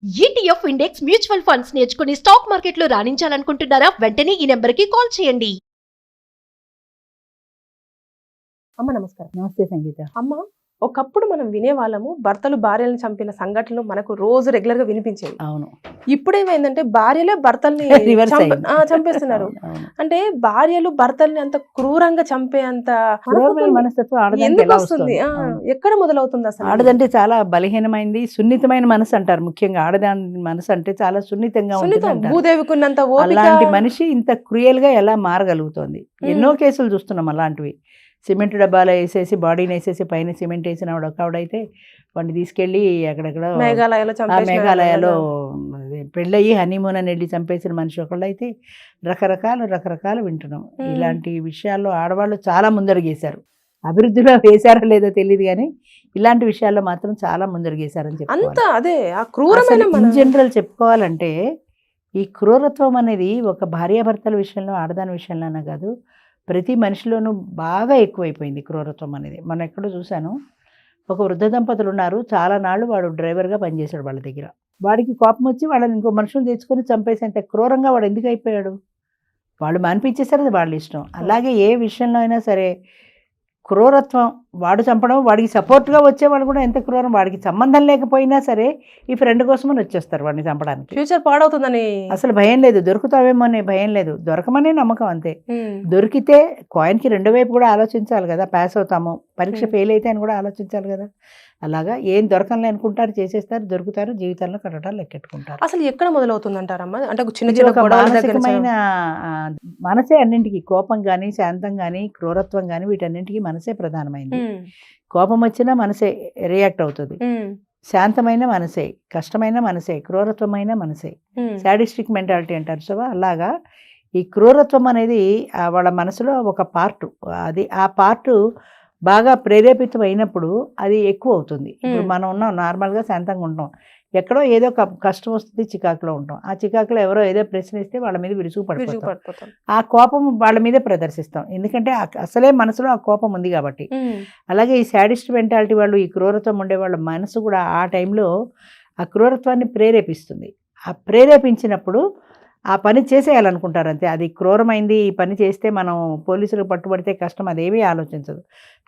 ETF index mutual funds నేర్చుకుని stock మార్కెట్లో రాణించాలనుకుంటున్నారా? వెంటనే ఈ నెంబర్కి కాల్ చేయండి. అమ్మ నమస్కారం. నమస్తే సంగీత. అమ్మ, ఒకప్పుడు మనం వినేవాళ్ళము భర్తలు భార్యలను చంపిన సంఘటనలు మనకు రోజు రెగ్యులర్ గా వినిపించేవి. అవును. ఇప్పుడేమైందంటే భార్యలే భర్తల్ని రివర్స్ అయింది. చంపేస్తున్నారు. అవును. అంటే భార్యలు భర్తల్ని అంత క్రూరంగా చంపే అంత క్రూరమైన మనస్తత్వం ఆడదానికి ఎందుకు ఎలా వస్తుంది? వస్తుంది? అవును. ఎక్కడ మొదలవుతుంది అసలు? ఆడదంటే చాలా బలహీనమైంది, సున్నితమైన మనసు అంటారు. ముఖ్యంగా ఆడదాని మనసు అంటే చాలా సున్నితంగా ఉంటుంది సున్నితం, అంటారు. భూదేవికున్నంత ఓపిక. అలాంటి మనిషి ఇంత క్రూయల్ గా ఎలా మారగలుగుతోంది? ఎన్నో కేసులు చూస్తున్నాం అలాంటివి. సిమెంట్ డబ్బాలో వేసేసి బాడీని వేసేసి పైన సిమెంట్ వేసిన ఆవిడైతే వాడిని తీసుకెళ్లి అక్కడెక్కడ మేఘాలయాలో పెళ్ళయి హనీమూన్ అని వెళ్ళి చంపేసిన మనిషి ఒకళ్ళైతే రకరకాలు వింటున్నాం. ఇలాంటి విషయాల్లో ఆడవాళ్ళు చాలా ముందడుగేశారు. అభివృద్ధిలో వేశారో లేదో తెలియదు కానీ ఇలాంటి విషయాల్లో మాత్రం చాలా ముందడుగేశారని చెప్పాలి. అదే ఆ క్రూరమైన ఇన్ జనరల్ చెప్పుకోవాలంటే ఈ క్రూరత్వం అనేది ఒక భార్యాభర్తల విషయంలో ఆడదాని విషయంలోనే కాదు, ప్రతి మనిషిలోనూ బాగా ఎక్కువైపోయింది క్రూరత్వం అనేది. మనం ఎక్కడో చూశాను, ఒక వృద్ధ దంపతులు ఉన్నారు. చాలా నాళ్ళు వాడు డ్రైవర్గా పనిచేశాడు వాళ్ళ దగ్గర. వాడికి కోపం వచ్చి వాళ్ళని ఇంకో మనుషులు తెచ్చుకొని చంపేసేంత క్రూరంగా వాడు ఎందుకు అయిపోయాడు? వాళ్ళు మానిపించేశారు, అది వాళ్ళ ఇష్టం. అలాగే ఏ విషయంలో అయినా సరే క్రూరత్వం, వాడు చంపడం, వాడికి సపోర్ట్గా వచ్చేవాడు కూడా ఎంత క్రూరం. వాడికి సంబంధం లేకపోయినా సరే ఈ ఫ్రెండ్ కోసమని వచ్చేస్తారు వాడిని చంపడానికి. ఫ్యూచర్ పాడవుతుందని అసలు భయం లేదు, దొరుకుతావేమో అనే భయం లేదు, దొరకమనే నమ్మకం అంతే. దొరికితే కాయిన్కి రెండు వైపు కూడా ఆలోచించాలి కదా. పాస్ అవుతాము, పరీక్ష ఫెయిల్ అయితే అని కూడా ఆలోచించాలి కదా. అలాగా ఏం దొరకలే అనుకుంటారు, చేసేస్తారు, దొరుకుతారు, జీవితంలో కట్టడాలు లెక్కెట్టుకుంటారు. అసలు ఎక్కడ మొదలవుతుంది అంటారమ్మా? అంటే మానసికమైన మనసే అన్నింటికి, కోపం కానీ, శాంతం కానీ, క్రూరత్వం కానీ, వీటన్నింటికి మనసే ప్రధానమైంది. కోపం వచ్చినా మనసే రియాక్ట్ అవుతుంది, శాంతమైన మనసే, కష్టమైన మనసే, క్రూరత్వమైన మనసే. సాడిస్టిక్ మెంటాలిటీ అంటారు. సో అలాగా ఈ క్రూరత్వం అనేది వాళ్ళ మనసులో ఒక పార్టు. అది ఆ పార్టు బాగా ప్రేరేపితం అయినప్పుడు అది ఎక్కువ అవుతుంది. ఇప్పుడు మనం ఉన్నాం, నార్మల్గా శాంతంగా ఉంటాం, ఎక్కడో ఏదో కష్టం వస్తుంది, చికాకులో ఉంటాం. ఆ చికాకులో ఎవరో ఏదో ప్రశ్న ఇస్తే వాళ్ళ మీద విరుచుకు పడిపోతాం. ఆ కోపం వాళ్ళ మీదే ప్రదర్శిస్తాం, ఎందుకంటే అసలే మనసులో ఆ కోపం ఉంది కాబట్టి. అలాగే ఈ సాడిస్ట్ మెంటాలిటీ వాళ్ళు, ఈ క్రూరత్వం ఉండే వాళ్ళ మనసు కూడా ఆ టైంలో ఆ క్రూరత్వాన్ని ప్రేరేపిస్తుంది. ఆ ప్రేరేపించినప్పుడు ఆ పని చేసేయాలనుకుంటారు అంతే. అది క్రూరమైంది, ఈ పని చేస్తే మనం పోలీసులకు పట్టుబడితే కష్టం, అదేమీ ఆలోచించదు.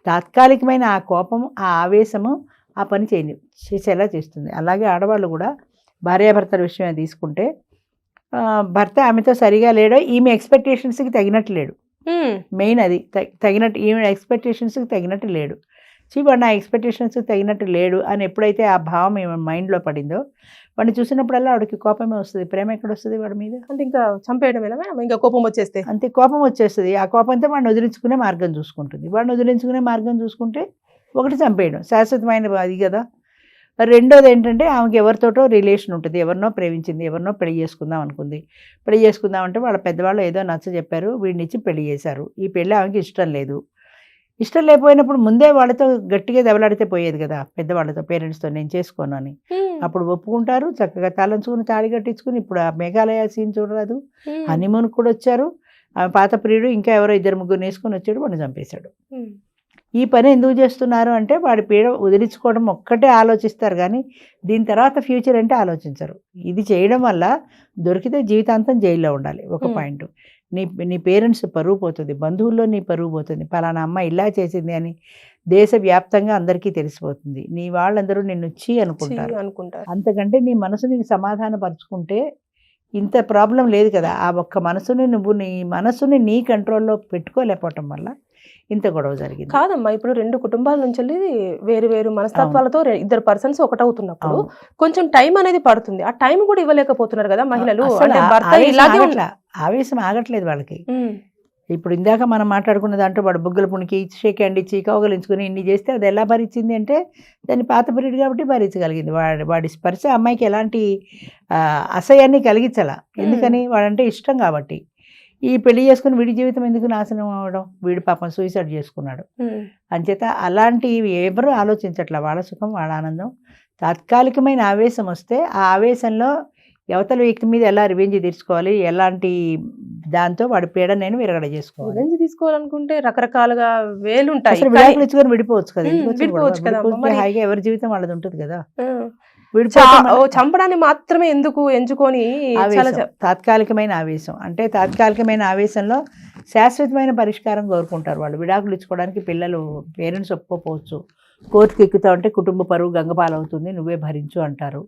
తాత్కాలికమైన ఆ కోపం, ఆ ఆవేశము ఆ పని చేసేలా చేస్తుంది. అలాగే ఆడవాళ్ళు కూడా భార్యాభర్తల విషయమే తీసుకుంటే, భర్త ఆమెతో సరిగా లేడో, ఈమె ఎక్స్పెక్టేషన్స్కి తగినట్టు లేడు. మెయిన్ అది తగినట్టు, ఈమె ఎక్స్పెక్టేషన్స్కి తగినట్టు లేడు. వాడు నా ఎక్స్పెక్టేషన్స్కి తగినట్టు లేడు అని ఎప్పుడైతే ఆ భావం ఈమె మైండ్లో పడిందో, వాడిని చూసినప్పుడల్లా ఆవిడకి కోపమే వస్తుంది. ప్రేమ ఎక్కడ వస్తుంది వాడి మీద? అంటే ఇంకా చంపేయడమేనా? ఇంకా కోపం వచ్చేస్తే అంతే, కోపం వచ్చేస్తుంది. ఆ కోపంతో వాడిని వదిలించుకునే మార్గం చూసుకుంటుంది. వాడిని వదిలించుకునే మార్గం చూసుకుంటే ఒకటి చంపేయడం శాశ్వతమైన అది కదా. రెండోది ఏంటంటే, ఆమెకి ఎవరితోటో రిలేషన్ ఉంటుంది, ఎవరినో ప్రేమించింది, ఎవరినో పెళ్లి చేసుకుందాం అనుకుంది. పెళ్లి చేసుకుందామంటే వాళ్ళ పెద్దవాళ్ళు ఏదో నచ్చ చెప్పారు, వీడినిచ్చి పెళ్లి చేశారు. ఈ పెళ్ళి ఆమెకి ఇష్టం లేదు. ఇష్టం లేకపోయినప్పుడు ముందే వాళ్ళతో గట్టిగా దెబ్బలాడితే పోయేది కదా, పెద్దవాళ్ళతో, పేరెంట్స్తో, నేను చేసుకోను అని. అప్పుడు ఒప్పుకుంటారు, చక్కగా తలంచుకుని తాళి కట్టించుకుని. ఇప్పుడు ఆ మేఘాలయ సీన్ చూడరాదు, హనీమూన్ కూడా వచ్చారు. ఆమె పాత ప్రియుడు ఇంకా ఎవరో ఇద్దరు ముగ్గురు వేసుకొని వచ్చాడు, వాడిని చంపేశాడు. ఈ పని ఎందుకు చేస్తున్నారు అంటే, వాడి పీడ వదిలించుకోవడం ఒక్కటే ఆలోచిస్తారు కానీ దీని తర్వాత ఫ్యూచర్ అంటే ఆలోచించరు. ఇది చేయడం వల్ల దొరికితే జీవితాంతం జైల్లో ఉండాలి. ఒక పాయింట్, నీ పేరెంట్స్ పరువు పోతుంది, బంధువుల్లో నీ పరువు పోతుంది. పలానా అమ్మ ఇలా చేసింది అని దేశవ్యాప్తంగా అందరికీ తెలిసిపోతుంది. నీ వాళ్ళందరూ నిన్ను అనుకుంటారు. అంతకంటే నీ మనసు నీకు సమాధాన పరుచుకుంటే ఇంత ప్రాబ్లం లేదు కదా. ఆ ఒక్క మనసుని నీ మనసుని నీ కంట్రోల్లో పెట్టుకోలేకపోవటం వల్ల ఇంత గొడవ జరిగింది. కాదమ్మా, ఇప్పుడు రెండు కుటుంబాల నుంచి వేరు వేరు మనస్తత్వాలతో ఇద్దరు పర్సన్స్ ఒకటవుతున్నప్పుడు కొంచెం టైం అనేది పడుతుంది. ఆ టైం కూడా ఇవ్వలేకపోతున్నారు కదా మహిళలు. ఆవేశం ఆగట్లేదు వాళ్ళకి. ఇప్పుడు ఇందాక మనం మాట్లాడుకున్న దాంట్లో వాడు బుగ్గల పుణికి షేక్ హ్యాండ్ ఇచ్చి కౌగలించుకుని ఇన్ని చేస్తే అది ఎలా భరించింది అంటే, దాన్ని పాత పీరియడ్ కాబట్టి భరించగలిగింది. వాడి స్పర్శ అమ్మాయికి ఎలాంటి అసహ్యాన్ని కలిగించాల. ఎందుకని? వాడంటే ఇష్టం కాబట్టి. ఈ పెళ్లి చేసుకుని వీడి జీవితం ఎందుకు నాశనం అవ్వడం? వీడి పాపం సూసైడ్ చేసుకున్నాడు. అంచేత అలాంటివి ఎవరు ఆలోచించట్లా. వాళ్ళ సుఖం, వాళ్ళ ఆనందం. తాత్కాలికమైన ఆవేశం వస్తే ఆ ఆవేశంలో యువతల వ్యక్తి మీద ఎలా రివెంజ్ తీర్చుకోవాలి, ఎలాంటి దాంతో వాడి పీడ నేను విరగడ చేసుకోవాలి. రివెంజ్ తీసుకోవాలనుకుంటే రకరకాలుగా వేలుంటాయి. విడాకులు ఇచ్చుకొని విడిపోవచ్చు కదా, హాయిగా ఎవరి జీవితం వాళ్ళది ఉంటుంది కదా. చంపడాన్ని మాత్రమే ఎందుకు ఎంచుకొని తాత్కాలికమైన ఆవేశం, అంటే తాత్కాలికమైన ఆవేశంలో శాశ్వతమైన పరిష్కారం కోరుకుంటారు వాళ్ళు. విడాకులు ఇచ్చుకోవడానికి పేరెంట్స్ ఒప్పుకోకపోవచ్చు, కోర్టుకి ఎక్కుతా ఉంటే కుటుంబ పరువు గంగపాలవుతుంది, నువ్వే భరించు అంటారు.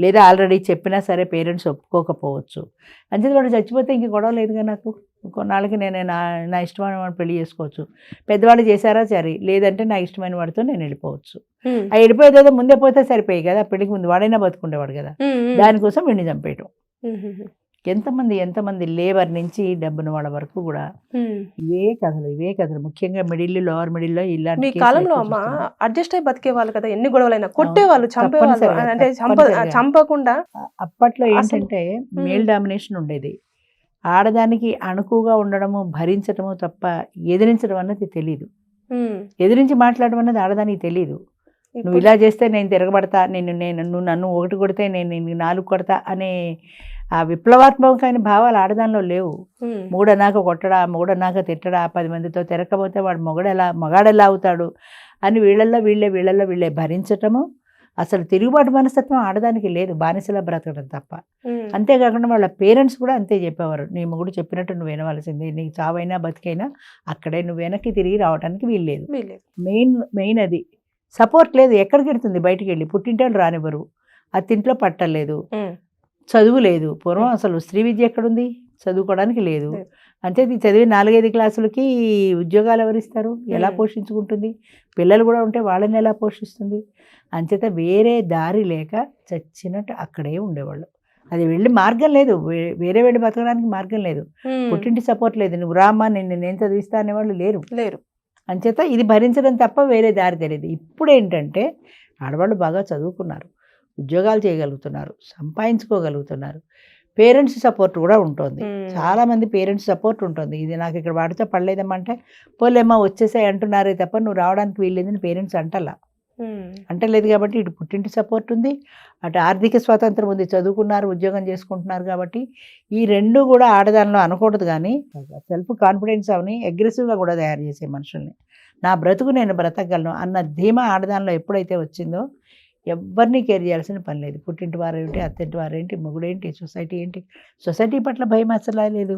లేదా ఆల్రెడీ చెప్పినా సరే పేరెంట్స్ ఒప్పుకోకపోవచ్చు. అంతే వాడు చచ్చిపోతే ఇంక గొడవ లేదుగా, నాకు కొన్నాళ్ళకి నేను నా ఇష్టమైన వాడిని పెళ్లి చేసుకోవచ్చు. పెద్దవాళ్ళు చేశారా సరే, లేదంటే నా ఇష్టమైన వాడితో నేను వెళ్ళిపోవచ్చు. ఆ వెళ్ళిపోయేదో ముందే పోతే సరిపోయి కదా, పెళ్లికి ముందు వాడైనా బతుకుండేవాడు కదా, దానికోసం వీడిని చంపేయటం. ఎంతమంది లేబర్ నుంచి డబ్బున వాళ్ళ వరకు కూడా ఇవే కథలు. ముఖ్యంగా లోవర్ మిడిల్లో ఇలాంటి కాలంలో అమ్మ అడ్జస్ట్ అయి బతికే వాళ్ళు కదా, ఎన్ని గొడవలైనా కొట్టేవాళ్ళు, చంపేవాళ్ళు, అంటే చంపకుండా. అప్పట్లో ఏంటంటే మేల్ డామినేషన్ ఉండేది. ఆడదానికి అణుకుగా ఉండడము, భరించడము తప్ప ఎదిరించడం అన్నది తెలియదు. ఎదిరించి మాట్లాడడం అన్నది ఆడదానికి తెలియదు. నువ్వు ఇలా చేస్తే నేను తిరగబడతా, నువ్వు నన్ను ఒకటి కొడితే నేను 4 కొడతా అనే ఆ విప్లవాత్మకమైన భావాలు ఆడదానిలో లేవు. మూడన్నాక కొట్టడా, మూడన్నాక తిట్టడా, 10 మందితో తిరగకపోతే వాడు మగాడెలా అవుతాడు అని వీళ్ళల్లో భరించటము. అసలు తిరుగుబాటు మనస్తత్వం ఆడదానికి లేదు, బానిసలా బ్రతకడం తప్ప. అంతేకాకుండా వాళ్ళ పేరెంట్స్ కూడా అంతే చెప్పేవారు, నీ మొగుడు చెప్పినట్టు నువ్వు వినవలసిందే, నీకు చావైనా బతికైనా అక్కడే, నువ్వు వెనక్కి తిరిగి రావడానికి వీల్లేదు. మెయిన్ అది. సపోర్ట్ లేదు, ఎక్కడికి వెళ్తుంది బయటికి వెళ్ళి, పుట్టింటాలు రానివ్వరు, అత్తింట్లో పట్టలేదు, చదువు లేదు. పూర్వం అసలు స్త్రీ విద్య ఎక్కడుంది, చదువుకోవడానికి లేదు. అంతే చదివి 4-5 క్లాసులకి ఉద్యోగాలు ఎవరిస్తారు, ఎలా పోషించుకుంటుంది, పిల్లలు కూడా ఉంటే వాళ్ళని ఎలా పోషిస్తుంది. అంచేత వేరే దారి లేక చచ్చినట్టు అక్కడే ఉండేవాళ్ళు. అది వెళ్ళి మార్గం లేదు, వేరే వెళ్ళి బతకడానికి మార్గం లేదు, పుట్టింటి సపోర్ట్ లేదు, నువ్వు రామ్మా నేను చదివిస్తా అనేవాళ్ళు లేరు. అంచేత ఇది భరించడం తప్ప వేరే దారి తెలియదు. ఇప్పుడు ఏంటంటే ఆడవాళ్ళు బాగా చదువుకున్నారు, ఉద్యోగాలు చేయగలుగుతున్నారు, సంపాదించుకోగలుగుతున్నారు, పేరెంట్స్ సపోర్ట్ కూడా ఉంటుంది. చాలామంది పేరెంట్స్ సపోర్ట్ ఉంటుంది. ఇది నాకు ఇక్కడ వాడితే పడలేదమ్మా అంటే, పోలేమ్మా వచ్చేసాయి అంటున్నారే తప్ప నువ్వు రావడానికి వీల్లేదని పేరెంట్స్ అంటలేదు. కాబట్టి ఇటు పుట్టింటి సపోర్ట్ ఉంది, అటు ఆర్థిక స్వాతంత్రం ఉంది, చదువుకున్నారు, ఉద్యోగం చేసుకుంటున్నారు. కాబట్టి ఈ 2 కూడా ఆడదానిలో అనకూడదు, కానీ సెల్ఫ్ కాన్ఫిడెన్స్ అవని అగ్రెసివ్గా కూడా తయారు చేసే మనుషుల్ని. నా బ్రతుకు నేను బ్రతకగలను అన్న ధీమా ఆడదానిలో ఎప్పుడైతే వచ్చిందో ఎవరిని కేర్ చేయాల్సిన పని లేదు. పుట్టింటి వారేంటి, అత్తింటి వారేంటి, మొగుడేంటి, సొసైటీ ఏంటి, సొసైటీ పట్ల భయం అసలు లేదు.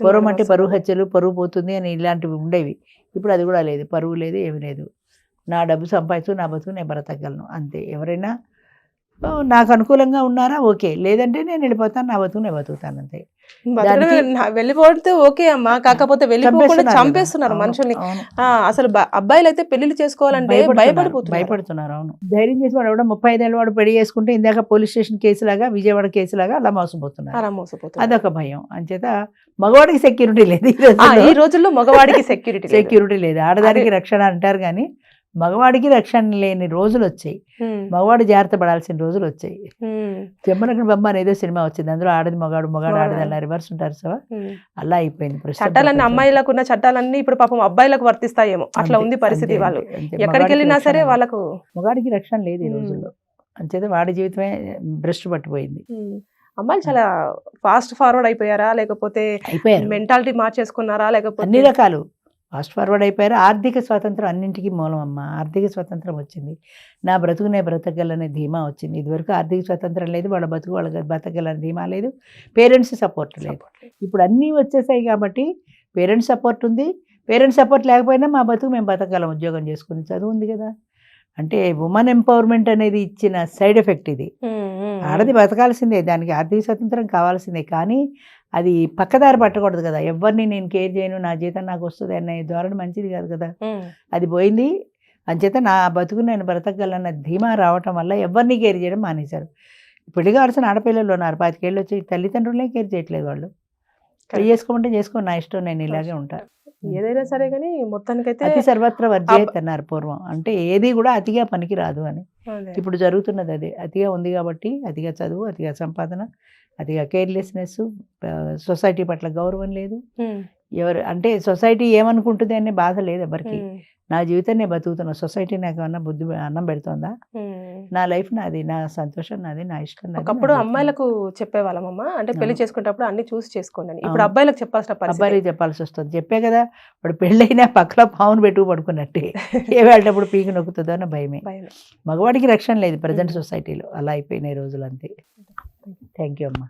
పొరం అంటే పరువు హత్యలు, పరువు పోతుంది అని ఇలాంటివి ఉండేవి. ఇప్పుడు అది కూడా లేదు, పరువు లేదు, ఏమి లేదు. నా డబ్బు సంపాదించు, నా బతుకు నేను బ్రతకగలను అంతే. ఎవరైనా నాకు అనుకూలంగా ఉన్నారా ఓకే, లేదంటే నేను వెళ్ళిపోతాను, నా బతుకు నేను బతుకుతాను అంతే. వెళ్ళిపోతే ఓకే అమ్మా, కాకపోతే వెళ్ళిపోకుండా చంపేస్తున్నారు మనుషుల్ని. అసలు అబ్బాయిలు అయితే పెళ్లిళ్ళు చేసుకోవాలంటే భయపడుతున్నారు. అవును, ధైర్యం చేసి వాడు 35 ఏళ్ళ వాడు పెళ్లి చేసుకుంటే ఇందాక పోలీస్ స్టేషన్ కేసులాగా, విజయవాడ కేసులాగా అలా మోసపోతున్నారు. అదొక భయం. అంచేత మగవాడికి సెక్యూరిటీ లేదు ఈ రోజుల్లో, మగవాడికి సెక్యూరిటీ లేదు. ఆడదానికి రక్షణ అంటారు కానీ మగవాడికి రక్షణ లేని రోజులు వచ్చాయి, మగవాడు జాగ్రత్త పడాల్సిన రోజులు వచ్చాయి. చెమ్మనక్కడ బొమ్మ అనేదో సినిమా వచ్చింది, అందులో ఆడది మగాడు ఆడది అలా రివర్స్ ఉంటారు. సో అలా అయిపోయింది. చట్టాలన్నీ అమ్మాయిలకు ఉన్న చట్టాలన్నీ ఇప్పుడు పాపం అబ్బాయిలకు వర్తిస్తాయేమో, అట్లా ఉంది పరిస్థితి. వాళ్ళు ఎక్కడికి వెళ్ళినా సరే వాళ్ళకు మగాడికి రక్షణ లేదు ఈ రోజుల్లో. అంచేత వాడి జీవితమే భ్రష్టు పట్టిపోయింది. అమ్మాయిలు చాలా ఫాస్ట్ ఫార్వర్డ్ అయిపోయారా, లేకపోతే మెంటాలిటీ మార్చేసుకున్నారా, లేకపోతే అన్ని రకాలు ఫాస్ట్ ఫార్వర్డ్ అయిపోయారు. ఆర్థిక స్వాతంత్రం అన్నింటికీ మూలం అమ్మ. ఆర్థిక స్వాతంత్రం వచ్చింది, నా బ్రతుకునే బ్రతకగలనే ధీమా వచ్చింది. ఇదివరకు ఆర్థిక స్వాతంత్రం లేదు, వాళ్ళ బతుకు వాళ్ళ బ్రతకగలనే ధీమా లేదు, పేరెంట్స్ సపోర్ట్ లేదు. ఇప్పుడు అన్నీ వచ్చేసాయి కాబట్టి పేరెంట్స్ సపోర్ట్ ఉంది. పేరెంట్స్ సపోర్ట్ లేకపోయినా మా బతుకు మేము బతకగలం, ఉద్యోగం చేసుకుని, చదువు ఉంది కదా. అంటే ఉమెన్ ఎంపవర్మెంట్ అనేది ఇచ్చిన సైడ్ ఎఫెక్ట్ ఇది. ఆడది బతకాల్సిందే, దానికి ఆర్థిక స్వాతంత్రం కావాల్సిందే, కానీ అది పక్కదారి పట్టకూడదు కదా. ఎవరిని నేను కేర్ చేయను, నా జీతం నాకు వస్తుంది అనే ధోరణి మంచిది కాదు కదా. అది పోయింది. అంచేత నా బతుకు నేను బ్రతకగలన్న ధీమా రావటం వల్ల ఎవరిని కేర్ చేయడం మానేశారు. పెళ్లి కావాల్సిన ఆడపిల్లలు ఉన్నారు, 25 ఏళ్ళు వచ్చి తల్లిదండ్రులే కేర్ చేయట్లేదు. వాళ్ళు పెళ్లి చేసుకోమంటే చేసుకో, నా ఇష్టం, నేను ఇలాగే ఉంటాను. ఏదైనా సరే కానీ మొత్తానికైతే అతి సర్వత్ర వర్జేత్ అన్నారు పూర్వం. అంటే ఏది కూడా అతిగా పనికి రాదు అని. ఇప్పుడు జరుగుతున్నది అదే. అతిగా ఉంది కాబట్టి అతిగా చదువు, అతిగా సంపాదన, అతిగా కేర్లెస్నెస్, సొసైటీ పట్ల గౌరవం లేదు. ఎవరు అంటే సొసైటీ ఏమనుకుంటుంది అనే బాధ లేదు ఎవరికి. నా జీవితం నేను బతుకుతున్నా, సొసైటీ నాకు ఏమన్నా అన్నం పెడుతుందా, నా లైఫ్ నాది, నా సంతోషం నాది, నా ఇష్టం. ఒకప్పుడు అమ్మాయిలకు చెప్పేవాళ్ళమమ్మా, అంటే పెళ్లి చేసుకునేటప్పుడు అన్ని చూసి చేసుకోండి. ఇప్పుడు అబ్బాయిలకు చెప్పాల్సిన అబ్బాయిలకు చెప్పాల్సి వస్తుంది. చెప్పే కదా, ఇప్పుడు పెళ్ళైనా పక్కలో పావును పెట్టుకు పడుకున్నట్టే, ఏ వెళ్ళేటప్పుడు పీకి నొక్కుతుందో అన్న భయమే. మగవాడు ఎవరికి రక్షణ లేదు ప్రజెంట్ సొసైటీలో, అలా అయిపోయినాయి రోజులు అంతే. థ్యాంక్ యూ అమ్మా.